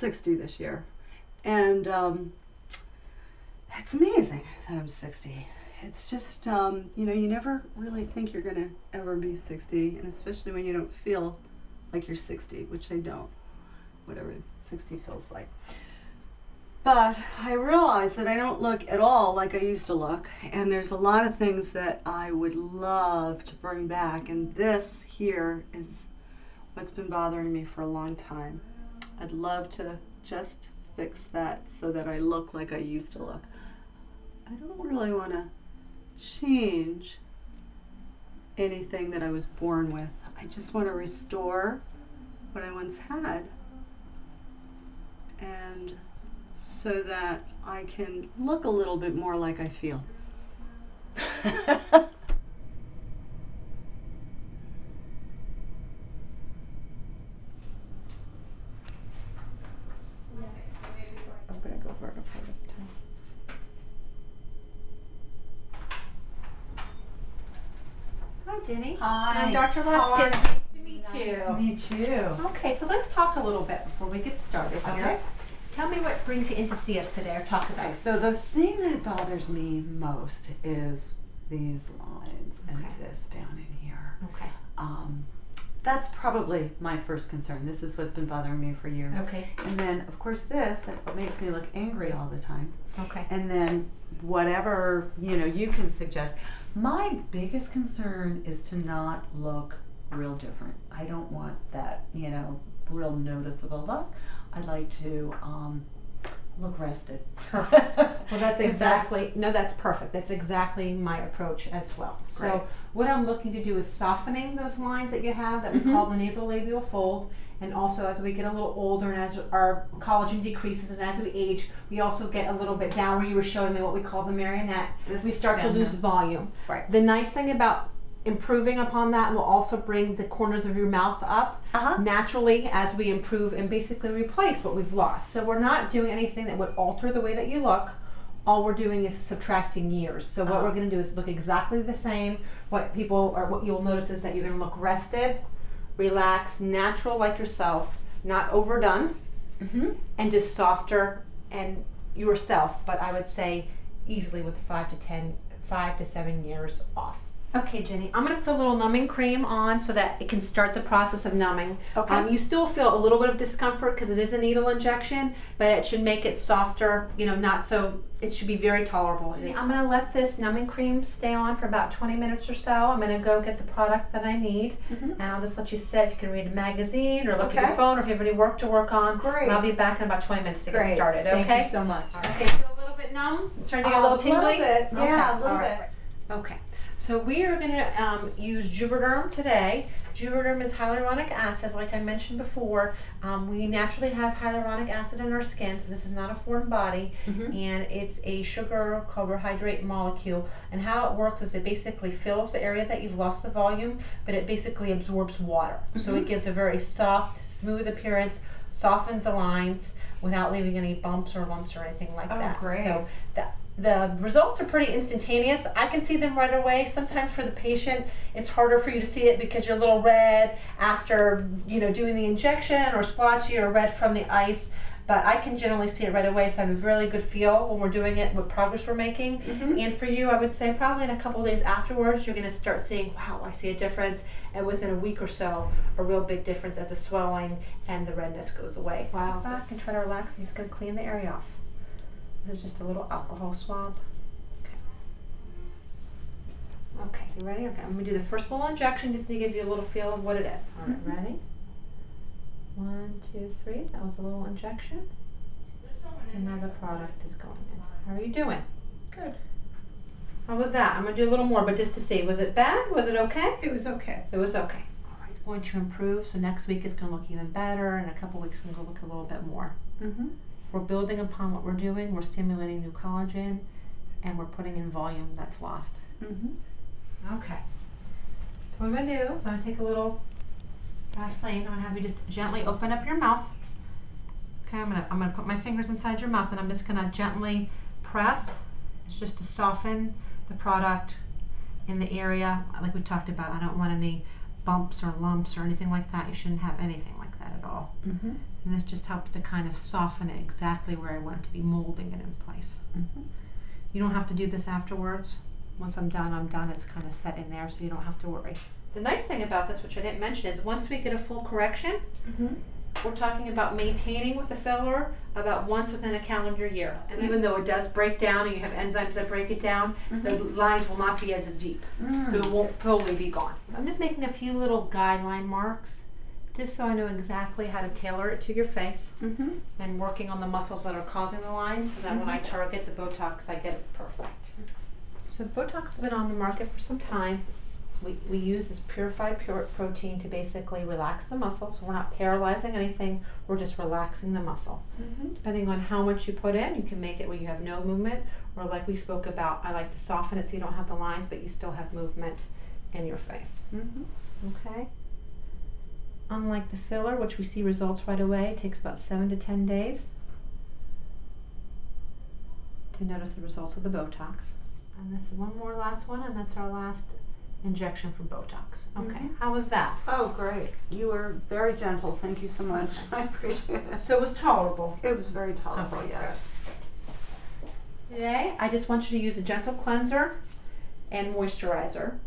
60 this year, and it's amazing that I'm 60. It's just, you know, you never really think you're going to ever be 60, and especially when you don't feel like you're 60, which I don't, whatever 60 feels like. But I realize that I don't look at all like I used to look, and there's a lot of things that I would love to bring back, and this here is what's been bothering me for a long time. I'd love to just fix that so that I look like I used to look. I don't really want to change anything that I was born with. I just want to restore what I once had, and so that I can look a little bit more like I feel. I'm gonna go vertical this time. Hi, Jenny. Hi. I'm Dr. How are Lotsikas. you? Nice to meet you. Nice to meet you. Okay, so let's talk a little bit before we get started here. Okay. Tell me what brings you in to see us today, or talk about. Okay, so the thing that bothers me most is these lines and Okay. this down in here. Okay. That's probably my first concern. This is what's been bothering me for years. Okay. And then, of course, this that makes me look angry all the time. Okay. And then whatever, you know, you can suggest. My biggest concern is to not look real different. I don't want that, you know, real noticeable look. I like to look rested. Perfect. Well, that's exactly, no, that's perfect. That's exactly my approach as well. Great. So what I'm looking to do is softening those lines that you have that we call the nasolabial fold. And also, as we get a little older and as our collagen decreases and as we age, we also get a little bit down where you were showing me what we call the marionette. This We start to down lose here. volume. Right. The nice thing about improving upon that will also bring the corners of your mouth up naturally as we improve and basically replace what we've lost. So we're not doing anything that would alter the way that you look. All we're doing is subtracting years. So what we're going to do is look exactly the same. What you'll notice is that you're going to look rested, relaxed, natural like yourself, not overdone, and just softer and yourself. But I would say easily with 5 to 7 years off. Okay, Jenny, I'm going to put a little numbing cream on so that it can start the process of numbing. Okay. You still feel a little bit of discomfort because it is a needle injection, but it should make it softer, you know, not so, it should be very tolerable. I'm going to let this numbing cream stay on for about 20 minutes or so. I'm going to go get the product that I need, and I'll just let you sit. If you can read a magazine or look at your phone, or if you have any work to work on. Great. And I'll be back in about 20 minutes to get started, okay? Thank you so much. Okay, feel a little bit numb? It's starting to get a little tingly? bit. Yeah, a little Okay. bit. Okay, so we are going to use Juvederm today. Juvederm is hyaluronic acid, like I mentioned before. We naturally have hyaluronic acid in our skin, so this is not a foreign body, and it's a sugar carbohydrate molecule. And how it works is it basically fills the area that you've lost the volume, but it basically absorbs water. So it gives a very soft, smooth appearance, softens the lines without leaving any bumps or lumps or anything like that. Great. So the results are pretty instantaneous. I can see them right away. Sometimes for the patient, it's harder for you to see it because you're a little red after, you know, doing the injection, or splotchy or red from the ice. But I can generally see it right away, so I have a really good feel when we're doing it, what progress we're making. And for you, I would say probably in a couple of days afterwards, you're going to start seeing, wow, I see a difference. And within a week or so, a real big difference as the swelling and the redness goes away. Wow. Sit back and try to relax. I'm just going to clean the area off. This is just a little alcohol swab. Okay. Okay, you ready? Okay, I'm going to do the first little injection just to give you a little feel of what it is. All right, ready? 1, 2, 3. That was a little injection. And now the product is going in. How are you doing? Good. How was that? I'm going to do a little more, but just to see. Was it bad? Was it okay? It was okay. It was okay. All right, it's going to improve. So next week it's going to look even better. In a couple weeks it's going to look a little bit more. We're building upon what we're doing. We're stimulating new collagen, and we're putting in volume that's lost. Okay. So what I'm going to do is I'm going to take a little Vaseline. I'm going to have you just gently open up your mouth. Okay, I'm going to put my fingers inside your mouth, and I'm just going to gently press. It's just to soften the product in the area like we talked about. I don't want any bumps or lumps or anything like that. You shouldn't have anything like that. that at all. Mm-hmm. And this just helps to kind of soften it exactly where I want it to be, molding it in place. Mm-hmm. You don't have to do this afterwards. Once I'm done, I'm done. It's kind of set in there, so you don't have to worry. The nice thing about this, which I didn't mention, is once we get a full correction, we're talking about maintaining with the filler about once within a calendar year. And even though it does break down and you have enzymes that break it down, the lines will not be as deep. So it won't totally be gone. So I'm just making a few little guideline marks just so I know exactly how to tailor it to your face, and working on the muscles that are causing the lines so that when I target the Botox, I get it perfect. So Botox has been on the market for some time. We use this purified protein to basically relax the muscle, so we're not paralyzing anything, we're just relaxing the muscle. Depending on how much you put in, you can make it where you have no movement, or like we spoke about, I like to soften it so you don't have the lines, but you still have movement in your face. Okay? Unlike the filler, which we see results right away, it takes about 7 to 10 days to notice the results of the Botox. And this is one more last one, and that's our last injection for Botox. Okay, how was that? Oh, great. You were very gentle. Thank you so much. I appreciate it. So it was tolerable. It was very tolerable, Okay, yes. Today, I just want you to use a gentle cleanser and moisturizer.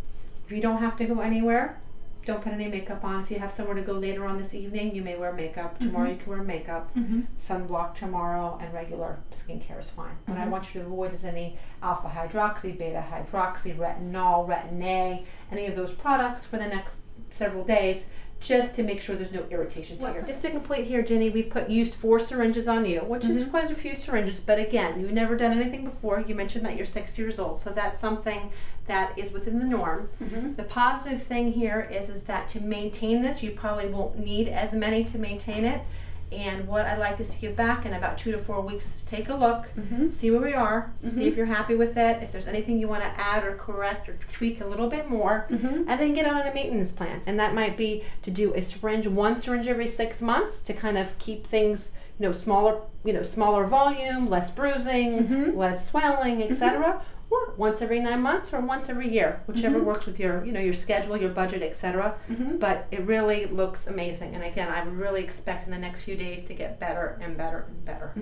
If you don't have to go anywhere, don't put any makeup on. If you have somewhere to go later on this evening, you may wear makeup. Tomorrow you can wear makeup. Sunblock tomorrow, and regular skincare is fine. What I want you to avoid is any alpha hydroxy, beta hydroxy, retinol, retin-A, any of those products for the next several days, just to make sure there's no irritation to your. Just to complete here, Jenny, we've used 4 syringes on you, which is quite a few syringes, but again, you've never done anything before. You mentioned that you're 60 years old, so that's something that is within the norm. The positive thing here is that to maintain this, you probably won't need as many to maintain it. And what I'd like to see you back in about 2 to 4 weeks is to take a look, see where we are, see if you're happy with it, if there's anything you want to add or correct or tweak a little bit more, and then get on a maintenance plan. And that might be to do a syringe, 1 syringe every 6 months to kind of keep things, smaller, smaller volume, less bruising, less swelling, etc. Or once every 9 months or once every year, whichever works with your, your schedule, your budget, etc. But it really looks amazing. And again, I really expect in the next few days to get better and better and better.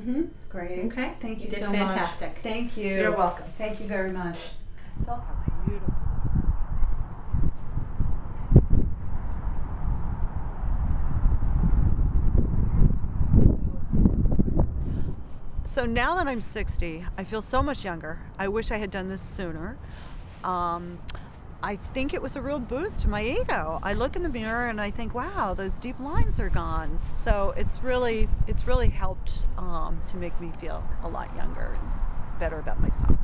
Great. Okay? Thank you did so fantastic. much. Thank you. You're welcome. Thank you very much. It's also beautiful. So now that I'm 60, I feel so much younger. I wish I had done this sooner. I think it was a real boost to my ego. I look in the mirror and I think, wow, those deep lines are gone. So it's really helped to make me feel a lot younger and better about myself.